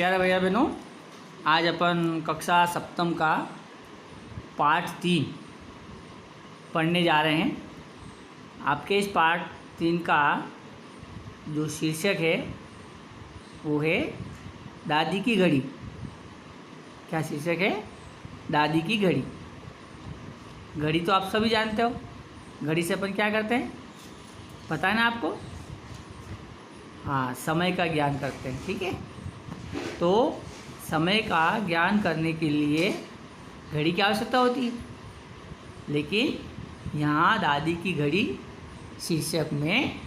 प्यारे भैया बहनों, आज अपन कक्षा सप्तम का पाठ 3 पढ़ने जा रहे हैं। आपके इस पाठ 3 का जो शीर्षक है वो है दादी की घड़ी। क्या शीर्षक है? दादी की घड़ी। घड़ी तो आप सभी जानते हो। घड़ी से अपन क्या करते हैं, पता है ना आपको? हाँ, समय का ज्ञान करते हैं। ठीक है, तो समय का ज्ञान करने के लिए घड़ी की आवश्यकता होती है। लेकिन यहाँ दादी की घड़ी शीर्षक में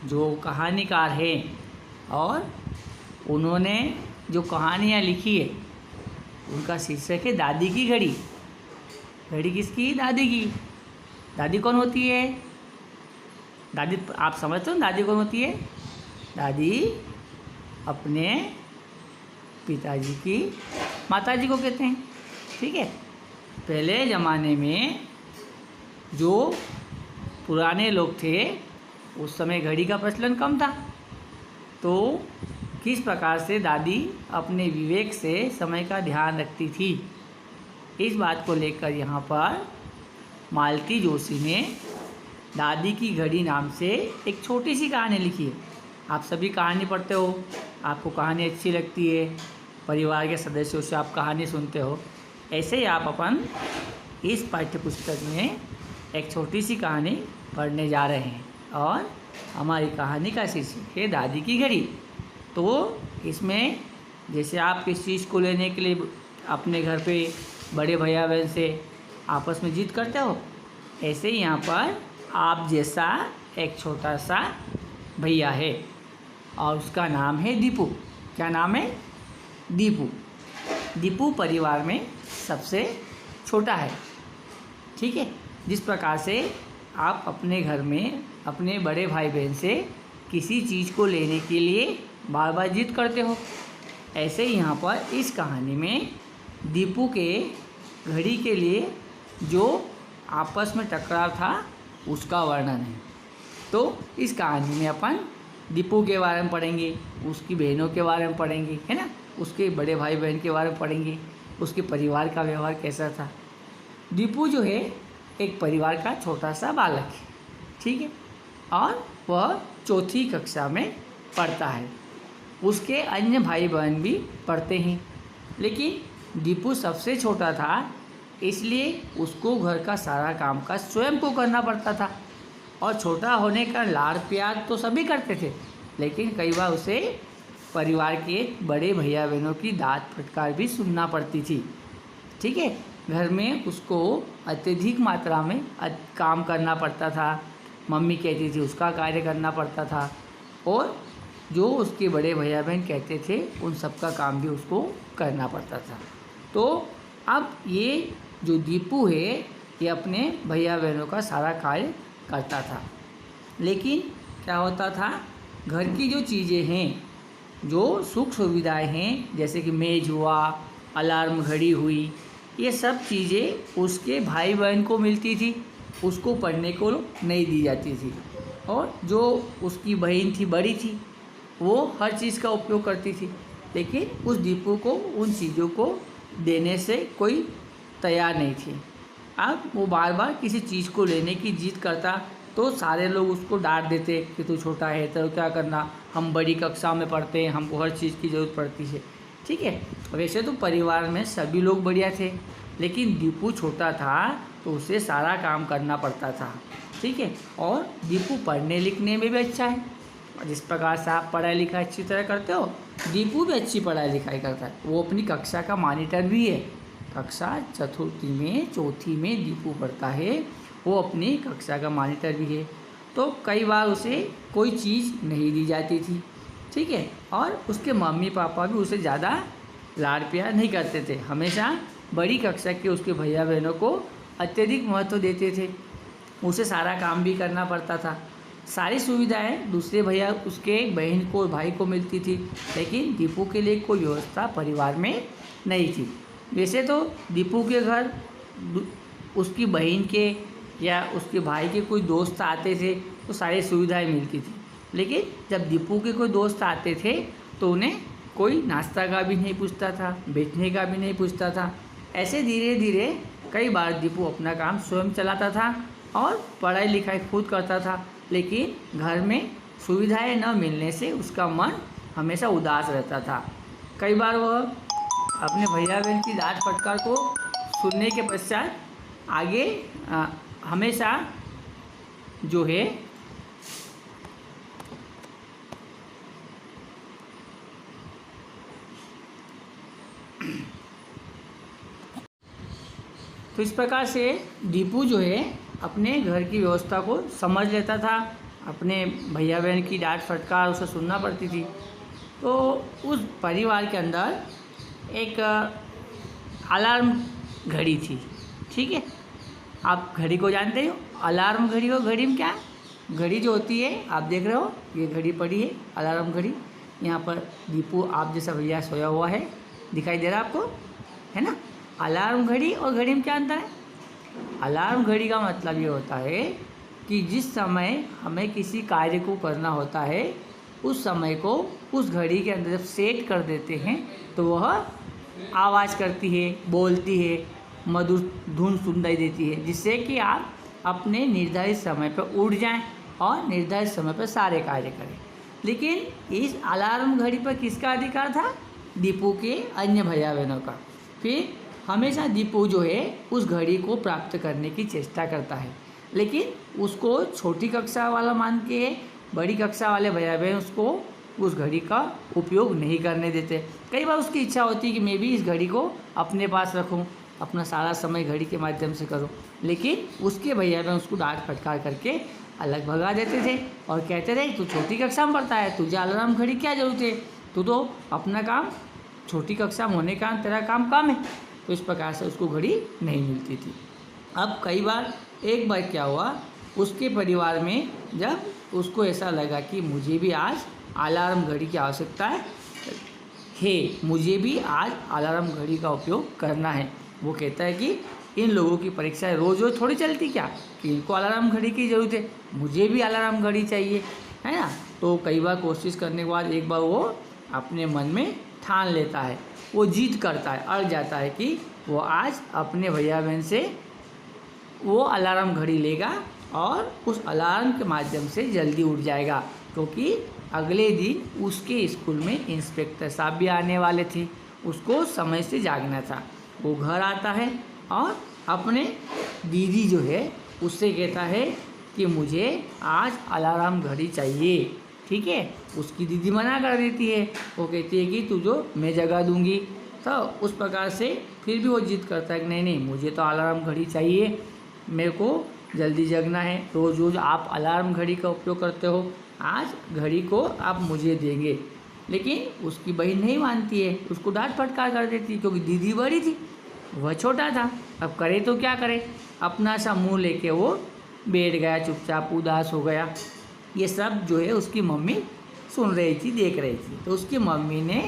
जो कहानीकार हैं और उन्होंने जो कहानियाँ लिखी है उनका शीर्षक है दादी की घड़ी। घड़ी किसकी? दादी की। दादी कौन होती है? दादी आप समझते हो दादी कौन होती है? दादी अपने पिताजी की माताजी को कहते हैं। ठीक है, पहले ज़माने में जो पुराने लोग थे उस समय घड़ी का प्रचलन कम था, तो किस प्रकार से दादी अपने विवेक से समय का ध्यान रखती थी, इस बात को लेकर यहाँ पर मालती जोशी ने दादी की घड़ी नाम से एक छोटी सी कहानी लिखी है। आप सभी कहानी पढ़ते हो, आपको कहानी अच्छी लगती है, परिवार के सदस्यों से आप कहानी सुनते हो। ऐसे ही आप अपन इस पाठ्य पुस्तक में एक छोटी सी कहानी पढ़ने जा रहे हैं और हमारी कहानी का शीर्षक है दादी की घड़ी। तो इसमें जैसे आप किस चीज़ को लेने के लिए अपने घर पे बड़े भैया बहन से आपस में जिद करते हो, ऐसे ही यहाँ पर आप जैसा एक छोटा सा भैया है और उसका नाम है दीपू। क्या नाम है? दीपू। दीपू परिवार में सबसे छोटा है। ठीक है, जिस प्रकार से आप अपने घर में अपने बड़े भाई बहन से किसी चीज़ को लेने के लिए बार बार जिद करते हो, ऐसे ही यहाँ पर इस कहानी में दीपू के घड़ी के लिए जो आपस में टकराव था उसका वर्णन है। तो इस कहानी में अपन दीपू के बारे में पढ़ेंगे, उसकी बहनों के बारे में पढ़ेंगे, है ना, उसके बड़े भाई बहन के बारे में पढ़ेंगे, उसके परिवार का व्यवहार कैसा था। दीपू जो है एक परिवार का छोटा सा बालक है। ठीक है, और वह 4ठी कक्षा में पढ़ता है। उसके अन्य भाई बहन भी पढ़ते हैं, लेकिन दीपू सबसे छोटा था, इसलिए उसको घर का सारा काम का स्वयं को करना पड़ता था। और छोटा होने का लाड़ प्यार तो सभी करते थे, लेकिन कई बार उसे परिवार के बड़े भैया बहनों की डांट फटकार भी सुनना पड़ती थी। ठीक है, घर में उसको अत्यधिक मात्रा में काम करना पड़ता था। मम्मी कहती थी उसका कार्य करना पड़ता था, और जो उसके बड़े भैया बहन कहते थे उन सब का काम भी उसको करना पड़ता था। तो अब ये जो दीपू है ये अपने भैया बहनों का सारा कार्य करता था। लेकिन क्या होता था, घर की जो चीज़ें हैं, जो सुख सुविधाएं हैं, जैसे कि मेज हुआ, अलार्म घड़ी हुई, ये सब चीज़ें उसके भाई बहन को मिलती थी, उसको पढ़ने को नहीं दी जाती थी। और जो उसकी बहन थी, बड़ी थी, वो हर चीज़ का उपयोग करती थी, लेकिन उस दीपू को उन चीज़ों को देने से कोई तैयार नहीं थी। अब वो बार बार किसी चीज़ को लेने की जिद करता तो सारे लोग उसको डांट देते कि तू छोटा है तो क्या करना, हम बड़ी कक्षा में पढ़ते हैं, हमको हर चीज़ की ज़रूरत पड़ती है। ठीक है, वैसे तो परिवार में सभी लोग बढ़िया थे, लेकिन दीपू छोटा था तो उसे सारा काम करना पड़ता था। ठीक है, और दीपू पढ़ने लिखने में भी अच्छा है। जिस प्रकार से आप पढ़ाई लिखाई अच्छी तरह करते हो, दीपू भी अच्छी पढ़ाई लिखाई करता है। वो अपनी कक्षा का मॉनिटर भी है। कक्षा 4ठी में दीपू पढ़ता है, वो अपनी कक्षा का मॉनिटर भी है। तो कई बार उसे कोई चीज़ नहीं दी जाती थी। ठीक है, और उसके मम्मी पापा भी उसे ज़्यादा लाड़ प्यार नहीं करते थे। हमेशा बड़ी कक्षा के उसके भैया बहनों को अत्यधिक महत्व देते थे। उसे सारा काम भी करना पड़ता था। सारी सुविधाएं दूसरे भैया उसके बहन को भाई को मिलती थी, लेकिन दीपू के लिए कोई व्यवस्था परिवार में नहीं थी। वैसे तो दीपू के घर उसकी बहन के या उसके भाई के कोई दोस्त आते थे तो सारी सुविधाएं मिलती थी, लेकिन जब दीपू के कोई दोस्त आते थे तो उन्हें कोई नाश्ता का भी नहीं पूछता था, बैठने का भी नहीं पूछता था। ऐसे धीरे धीरे कई बार दीपू अपना काम स्वयं चलाता था और पढ़ाई लिखाई खुद करता था, लेकिन घर में सुविधाएं न मिलने से उसका मन हमेशा उदास रहता था। कई बार वह अपने भैया बहन की डांट फटकार को सुनने के पश्चात आगे हमेशा जो है तो इस प्रकार से दीपू जो है अपने घर की व्यवस्था को समझ लेता था। अपने भैया बहन की डांट फटकार उसे सुनना पड़ती थी। तो उस परिवार के अंदर एक अलार्म घड़ी थी, ठीक है। आप घड़ी को जानते हो, अलार्म घड़ी हो। घड़ी में क्या, घड़ी जो होती है आप देख रहे हो, ये घड़ी पड़ी है अलार्म घड़ी। यहाँ पर दीपू आप जैसा भैया सोया हुआ है, दिखाई दे रहा है आपको, है ना। अलार्म घड़ी और घड़ी में क्या अंतर है? अलार्म घड़ी का मतलब ये होता है कि जिस समय हमें किसी कार्य को करना होता है उस समय को उस घड़ी के अंदर जब सेट कर देते हैं तो वह आवाज़ करती है, बोलती है, मधुर धुन सुनाई देती है, जिससे कि आप अपने निर्धारित समय पर उठ जाएं और निर्धारित समय पर सारे कार्य करें। लेकिन इस अलार्म घड़ी पर किसका अधिकार था? दीपू के अन्य भैया बहनों का। फिर हमेशा दीपू जो है उस घड़ी को प्राप्त करने की चेष्टा करता है, लेकिन उसको छोटी कक्षा वाला मान के बड़ी कक्षा वाले भैया बहन उसको उस घड़ी का उपयोग नहीं करने देते। कई बार उसकी इच्छा होती है कि मैं भी इस घड़ी को अपने पास रखूं, अपना सारा समय घड़ी के माध्यम से करूं, लेकिन उसके भैया बहन उसको डांट फटकार करके अलग भगा देते थे और कहते थे तू छोटी कक्षा में पढ़ता है, तुझे अलार्म घड़ी क्या जरूरत है, तू तो अपना काम छोटी कक्षा में होने का तेरा काम कम है। तो इस प्रकार से उसको घड़ी नहीं मिलती थी। अब कई बार एक बार क्या हुआ, उसके परिवार में जब उसको ऐसा लगा कि मुझे भी आज अलार्म घड़ी की आवश्यकता है, मुझे भी आज अलार्म घड़ी का उपयोग करना है। वो कहता है कि इन लोगों की परीक्षाएं रोज़ रोज़ थोड़ी चलती क्या कि इनको अलार्म घड़ी की ज़रूरत है, मुझे भी अलार्म घड़ी चाहिए, है ना। तो कई बार कोशिश करने के बाद एक बार वो अपने मन में ठान लेता है, वो जिद करता है, अड़ जाता है कि वो आज अपने भैया बहन से वो अलार्म घड़ी लेगा और उस अलार्म के माध्यम से जल्दी उठ जाएगा, क्योंकि अगले दिन उसके स्कूल में इंस्पेक्टर साहब भी आने वाले थे। उसको समय से जागना था। वो घर आता है और अपने दीदी जो है उससे कहता है कि मुझे आज अलार्म घड़ी चाहिए, ठीक है। उसकी दीदी मना कर देती है, वो कहती है कि तू जो मैं जगा दूंगी। तो उस प्रकार से फिर भी वो जिद करता है कि नहीं नहीं मुझे तो अलार्म घड़ी चाहिए, मेरे को जल्दी जगना है। रोज़ रोज़ आप अलार्म घड़ी का उपयोग करते हो, आज घड़ी को आप मुझे देंगे। लेकिन उसकी बहन नहीं मानती है, उसको डांट फटकार कर देती है, क्योंकि दीदी बड़ी थी, वह छोटा था। अब करे तो क्या करे, अपना सा मुँह लेके वो बैठ गया, चुपचाप उदास हो गया। ये सब जो है उसकी मम्मी सुन रही थी, देख रही थी। तो उसकी मम्मी ने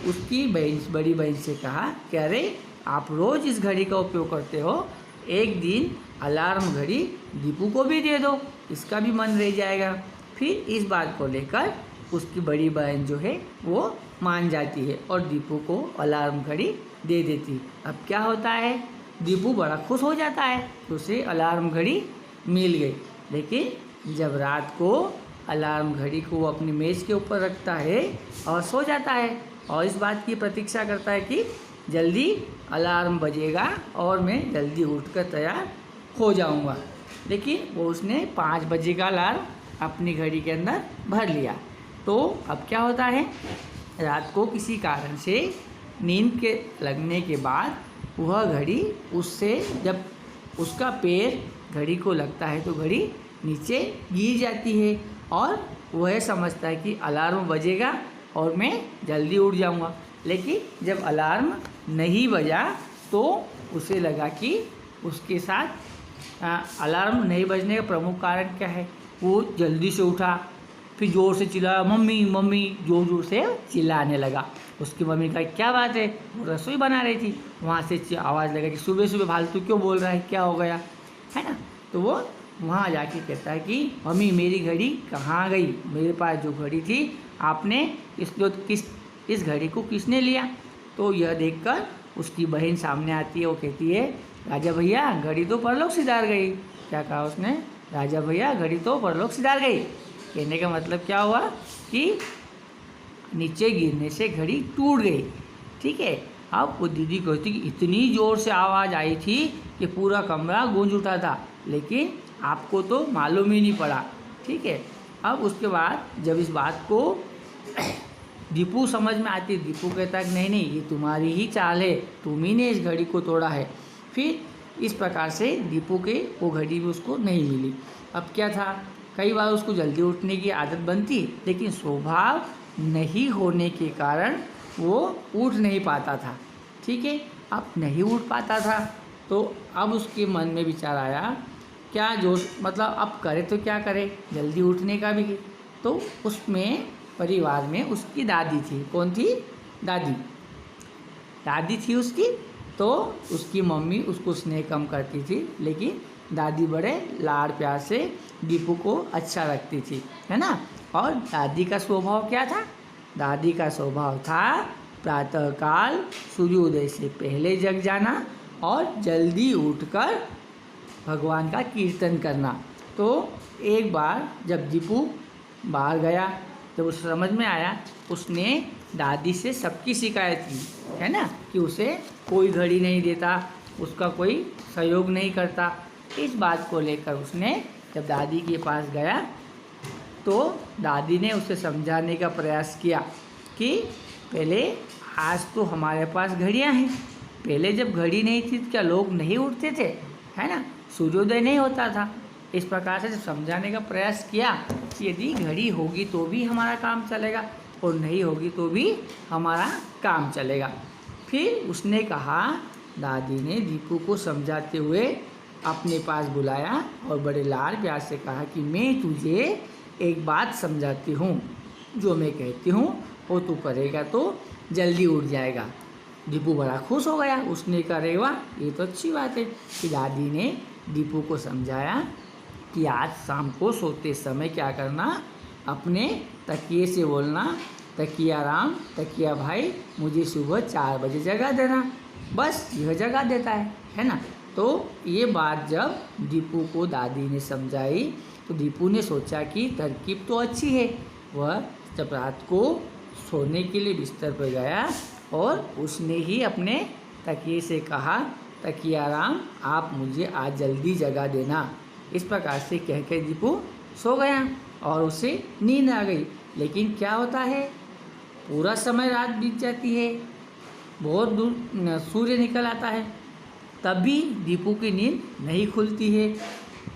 उसकी बड़ी बहन से कहा कि अरे आप रोज़ इस घड़ी का उपयोग करते हो, एक दिन अलार्म घड़ी दीपू को भी दे दो, इसका भी मन रह जाएगा। फिर इस बात को लेकर उसकी बड़ी बहन जो है वो मान जाती है और दीपू को अलार्म घड़ी दे देती। अब क्या होता है, दीपू बड़ा खुश हो जाता है, उसे अलार्म घड़ी मिल गई। लेकिन जब रात को अलार्म घड़ी को वो अपनी मेज़ के ऊपर रखता है और सो जाता है और इस बात की प्रतीक्षा करता है कि जल्दी अलार्म बजेगा और मैं जल्दी उठकर तैयार हो जाऊंगा। लेकिन वो उसने 5 बजे का अलार्म अपनी घड़ी के अंदर भर लिया। तो अब क्या होता है, रात को किसी कारण से नींद के लगने के बाद वह घड़ी उससे जब उसका पैर घड़ी को लगता है तो घड़ी नीचे गिर जाती है और वह समझता है कि अलार्म बजेगा और मैं जल्दी उठ जाऊंगा। लेकिन जब अलार्म नहीं बजा तो उसे लगा कि उसके साथ अलार्म नहीं बजने का प्रमुख कारण क्या है। वो जल्दी से उठा, फिर ज़ोर से चिल्लाया मम्मी मम्मी, ज़ोर ज़ोर से चिल्लाने लगा। उसकी मम्मी का क्या बात है, वो रसोई बना रही थी, वहाँ से आवाज़ लगा कि सुबह सुबह फालतू क्यों बोल रहा है, क्या हो गया, है ना। तो वो वहाँ जाके कहता है कि मम्मी मेरी घड़ी कहाँ गई, मेरे पास जो घड़ी थी आपने किस इस घड़ी को किसने लिया। तो यह देखकर उसकी बहन सामने आती है, वो कहती है राजा भैया घड़ी तो परलोक सिधार गई। क्या कहा उसने, राजा भैया घड़ी तो परलोक सिधार गई। कहने का मतलब क्या हुआ कि नीचे गिरने से घड़ी टूट गई। ठीक है। अब वो दीदी कहती कि इतनी ज़ोर से आवाज़ आई थी कि पूरा कमरा गूंज उठा था, लेकिन आपको तो मालूम ही नहीं पड़ा। ठीक है। अब उसके बाद जब इस बात को दीपू समझ में आती, दीपू कहता है नहीं नहीं ये तुम्हारी ही चाल है, तुम ही ने इस घड़ी को तोड़ा है। फिर इस प्रकार से दीपू के वो घड़ी भी उसको नहीं मिली। अब क्या था, कई बार उसको जल्दी उठने की आदत बनती, लेकिन स्वभाव नहीं होने के कारण वो उठ नहीं पाता था। ठीक है। अब नहीं उठ पाता था तो अब उसके मन में विचार आया क्या जोश, मतलब अब करे तो क्या करे, जल्दी उठने का भी। तो उसमें परिवार में उसकी दादी थी। कौन थी, दादी, दादी थी उसकी। तो उसकी मम्मी उसको स्नेह कम करती थी, लेकिन दादी बड़े लाड़ प्यार से दीपू को अच्छा रखती थी, है ना। और दादी का स्वभाव क्या था, दादी का स्वभाव था प्रातःकाल सूर्योदय से पहले जग जाना और जल्दी उठकर भगवान का कीर्तन करना। तो एक बार जब दीपू बाहर गया, जब उसे समझ में आया, उसने दादी से सबकी शिकायत की, है ना, कि उसे कोई घड़ी नहीं देता, उसका कोई सहयोग नहीं करता। इस बात को लेकर उसने जब दादी के पास गया तो दादी ने उसे समझाने का प्रयास किया कि पहले आज तो हमारे पास घड़ियां हैं, पहले जब घड़ी नहीं थी तो क्या लोग नहीं उठते थे, है ना, सूर्योदय नहीं होता था। इस प्रकार से जब समझाने का प्रयास किया कि यदि घड़ी होगी तो भी हमारा काम चलेगा और नहीं होगी तो भी हमारा काम चलेगा। फिर उसने कहा, दादी ने दीपू को समझाते हुए अपने पास बुलाया और बड़े लाड़ प्यार से कहा कि मैं तुझे एक बात समझाती हूँ, जो मैं कहती हूँ वो तू करेगा तो जल्दी उठ जाएगा। दीपू बड़ा खुश हो गया, उसने कहा अरे वाह ये तो अच्छी बात है। कि दादी ने दीपू को समझाया कि आज शाम को सोते समय क्या करना, अपने तकिए से बोलना तकिया राम तकिया भाई मुझे सुबह 4 बजे जगा देना, बस यह जगा देता है ना। तो ये बात जब दीपू को दादी ने समझाई तो दीपू ने सोचा कि तरकीब तो अच्छी है। वह जब रात को सोने के लिए बिस्तर पर गया और उसने ही अपने तकिए से कहा तकिया राम आप मुझे आज जल्दी जगा देना। इस प्रकार से कह के दीपू सो गया और उसे नींद आ गई। लेकिन क्या होता है, पूरा समय रात बीत जाती है, बहुत दूर सूर्य निकल आता है, तब भी दीपू की नींद नहीं खुलती है।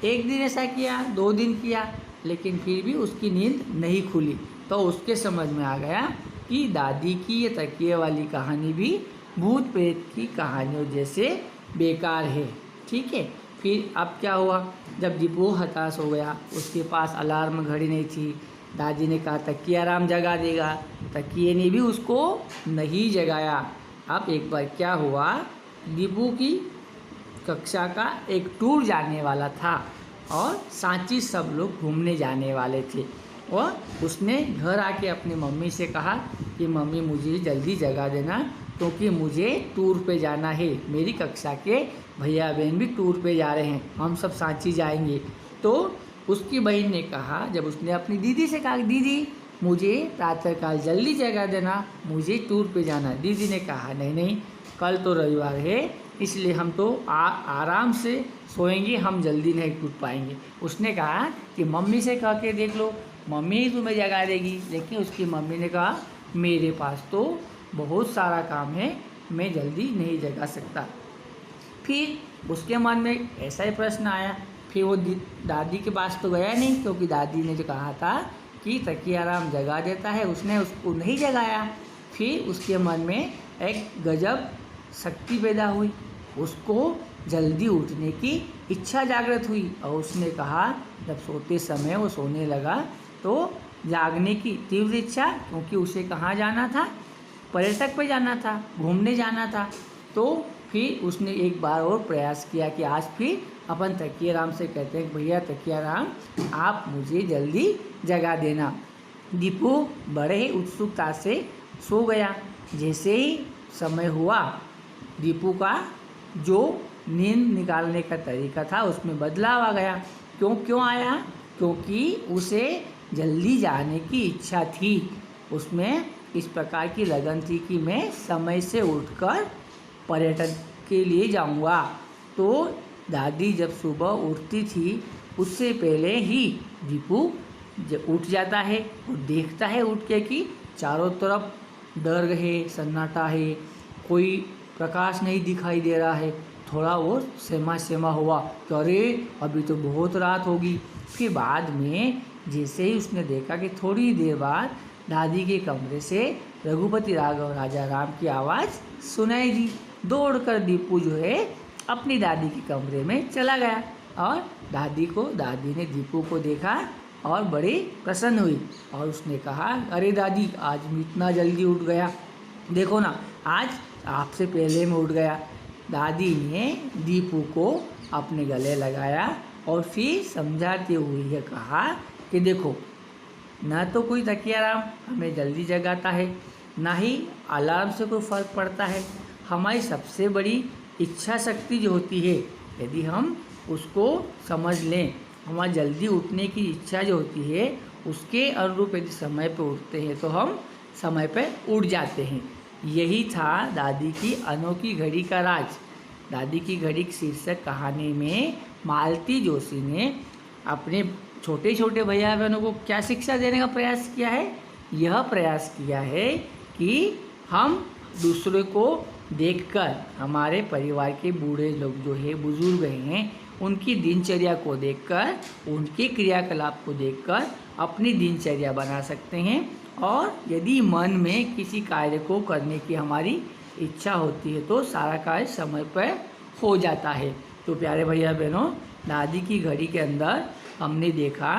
एक दिन ऐसा किया, 2 दिन किया, लेकिन फिर भी उसकी नींद नहीं खुली। तो उसके समझ में आ गया कि दादी की ये तकिए वाली कहानी भी भूत प्रेत की कहानियों जैसे बेकार है। ठीक है। फिर अब क्या हुआ, जब दीपू हताश हो गया, उसके पास अलार्म घड़ी नहीं थी, दादी ने कहा तकिया राम जगा देगा, तकिए ने भी उसको नहीं जगाया। अब एक बार क्या हुआ, दीपू की कक्षा का एक टूर जाने वाला था और सांची सब लोग घूमने जाने वाले थे। और उसने घर आके अपनी मम्मी से कहा कि मम्मी मुझे जल्दी जगा देना क्योंकि मुझे टूर पे जाना है, मेरी कक्षा के भैया बहन भी टूर पे जा रहे हैं, हम सब सांची जाएंगे। तो उसकी बहन ने कहा, जब उसने अपनी दीदी से कहा दीदी मुझे प्रातःकाल जल्दी जगा देना, मुझे टूर पे जाना है। दीदी ने कहा नहीं नहीं कल तो रविवार है, इसलिए हम तो आराम से सोएंगे, हम जल्दी नहीं टूट पाएंगे। उसने कहा कि मम्मी से कह के देख लो, मम्मी ही तुम्हें जगा देगी। लेकिन उसकी मम्मी ने कहा मेरे पास तो बहुत सारा काम है, मैं जल्दी नहीं जगा सकता। फिर उसके मन में ऐसा ही प्रश्न आया, फिर वो दादी के पास तो गया नहीं, क्योंकि दादी ने जो कहा था कि तकिया राम जगा देता है, उसने उसको नहीं जगाया। फिर उसके मन में एक गजब शक्ति पैदा हुई, उसको जल्दी उठने की इच्छा जागृत हुई और उसने कहा, जब सोते समय वो सोने लगा तो जागने की तीव्र इच्छा, क्योंकि उसे कहाँ जाना था, पर्यटक पे जाना था, घूमने जाना था। तो फिर उसने एक बार और प्रयास किया कि आज फिर अपन तकिया राम से कहते हैं भैया तकिया राम आप मुझे जल्दी जगा देना। दीपू बड़े ही उत्सुकता से सो गया। जैसे ही समय हुआ, दीपू का जो नींद निकालने का तरीका था उसमें बदलाव आ गया। क्यों आया? क्योंकि उसे जल्दी जाने की इच्छा थी। उसमें इस प्रकार की लगन थी कि मैं समय से उठकर पर्यटन के लिए जाऊंगा। तो दादी जब सुबह उठती थी उससे पहले ही दीपू जब उठ जाता है और देखता है उठ के कि चारों तरफ डर है, सन्नाटा है, कोई प्रकाश नहीं दिखाई दे रहा है। थोड़ा वो सहमा हुआ कि अरे अभी तो बहुत रात होगी। फिर बाद में जैसे ही उसने देखा कि थोड़ी देर बाद दादी के कमरे से रघुपति राघव राजा राम की आवाज़ सुनाई दी। दौड़कर दीपू जो है अपनी दादी के कमरे में चला गया और दादी ने दीपू को देखा और बड़ी प्रसन्न हुई और उसने कहा, अरे दादी, आज मैं इतना जल्दी उठ गया, देखो ना, आज आपसे पहले मैं उठ गया। दादी ने दीपू को अपने गले लगाया और फिर समझाते हुए यह कहा कि देखो, ना तो कोई तकिया राम हमें जल्दी जगाता है, ना ही अलार्म से कोई फ़र्क पड़ता है। हमारी सबसे बड़ी इच्छा शक्ति जो होती है, यदि हम उसको समझ लें, हमारी जल्दी उठने की इच्छा जो होती है उसके अनुरूप यदि समय पर उठते हैं तो हम समय पर उठ जाते हैं। यही था दादी की अनोखी घड़ी का राज। दादी की घड़ी शीर्षक कहानी में मालती जोशी ने अपने छोटे छोटे भैया बहनों को क्या शिक्षा देने का प्रयास किया है? यह प्रयास किया है कि हम दूसरे को देखकर, हमारे परिवार के बूढ़े लोग जो है, बुजुर्ग हैं, उनकी दिनचर्या को देखकर, उनके क्रियाकलाप को देखकर अपनी दिनचर्या बना सकते हैं। और यदि मन में किसी कार्य को करने की हमारी इच्छा होती है तो सारा कार्य समय पर हो जाता है। तो प्यारे भैया बहनों, दादी की घड़ी के अंदर हमने देखा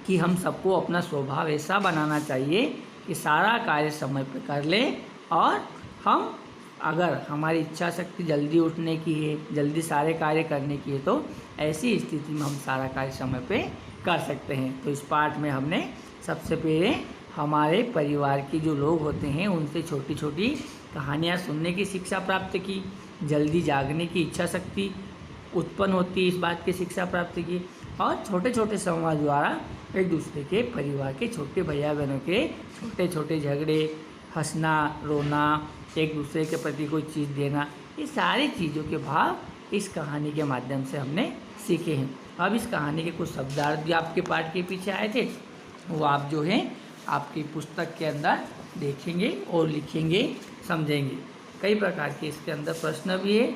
कि हम सबको अपना स्वभाव ऐसा बनाना चाहिए कि सारा कार्य समय पर कर लें। और हम, अगर हमारी इच्छा शक्ति जल्दी उठने की है, जल्दी सारे कार्य करने की है, तो ऐसी स्थिति में हम सारा कार्य समय पे कर सकते हैं। तो इस पाठ में हमने सबसे पहले हमारे परिवार के जो लोग होते हैं उनसे छोटी छोटी कहानियाँ सुनने की शिक्षा प्राप्त की, जल्दी जागने की इच्छा शक्ति उत्पन्न होती है इस बात की शिक्षा प्राप्त की, और छोटे छोटे संवाद द्वारा एक दूसरे के परिवार के छोटे भैया बहनों के छोटे छोटे झगड़े, हंसना, रोना, एक दूसरे के प्रति कोई चीज़ देना, ये सारी चीज़ों के भाव इस कहानी के माध्यम से हमने सीखे हैं। अब इस कहानी के कुछ शब्दार्थ भी आपके पाठ के पीछे आए थे, वो आप जो है आपकी पुस्तक के अंदर देखेंगे और लिखेंगे, समझेंगे। कई प्रकार के इसके अंदर प्रश्न भी है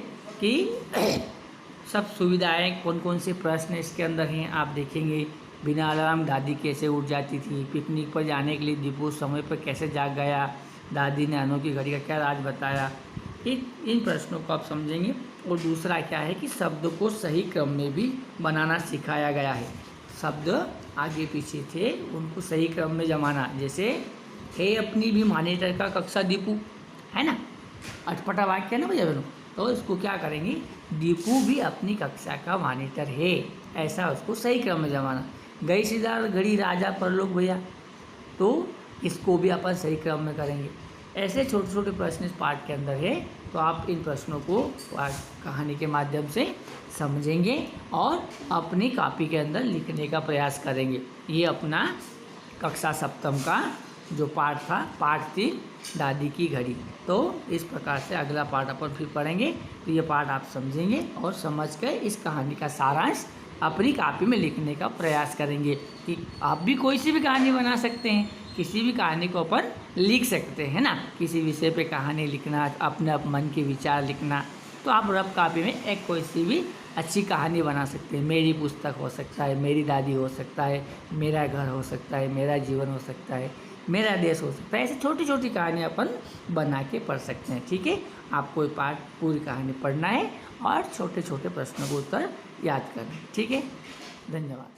कि सब सुविधाएं कौन कौन से प्रश्न इसके अंदर हैं आप देखेंगे। बिना अलार्म दादी कैसे उठ जाती थी, पिकनिक पर जाने के लिए दीपू समय पर कैसे जाग गया, दादी ने अनोखी घड़ी का क्या राज बताया, इन प्रश्नों को आप समझेंगे। और दूसरा क्या है कि शब्द को सही क्रम में भी बनाना सिखाया गया है। शब्द आगे पीछे थे, उनको सही क्रम में जमाना, जैसे हे अपनी भी मॉनिटर का कक्षा दीपू, है ना, अटपटा वाक्य है ना भैया बहनों। तो इसको क्या करेंगे, दीपू भी अपनी कक्षा का मॉनिटर है, ऐसा उसको सही क्रम में जमाना। गई सीधा घड़ी राजा परलोक भैया, तो इसको भी अपन सही क्रम में करेंगे। ऐसे छोटे छोटे प्रश्न इस पाठ के अंदर है, तो आप इन प्रश्नों को कहानी के माध्यम से समझेंगे और अपनी कॉपी के अंदर लिखने का प्रयास करेंगे। ये अपना कक्षा सप्तम का जो पाठ था, पाठ 3 दादी की घड़ी। तो इस प्रकार से अगला पाठ अपन फिर पढ़ेंगे। तो ये पाठ आप समझेंगे और समझ कर इस कहानी का सारांश अपनी कॉपी में लिखने का प्रयास करेंगे कि आप भी कोई सी भी कहानी बना सकते हैं, किसी भी कहानी को अपन लिख सकते हैं ना। किसी विषय पे कहानी लिखना, अपने मन के विचार लिखना, तो आप रफ कॉपी में एक कोई सी भी अच्छी कहानी बना सकते हैं। मेरी पुस्तक हो सकता है, मेरी दादी हो सकता है, मेरा घर हो सकता है, मेरा जीवन हो सकता है, मेरा देश हो सकता है। ऐसे छोटी छोटी कहानियाँ अपन बना के पढ़ सकते हैं। ठीक है, आपको ये पाठ पूरी कहानी पढ़ना है और छोटे छोटे प्रश्नों को उत्तर याद करना है। ठीक है, धन्यवाद।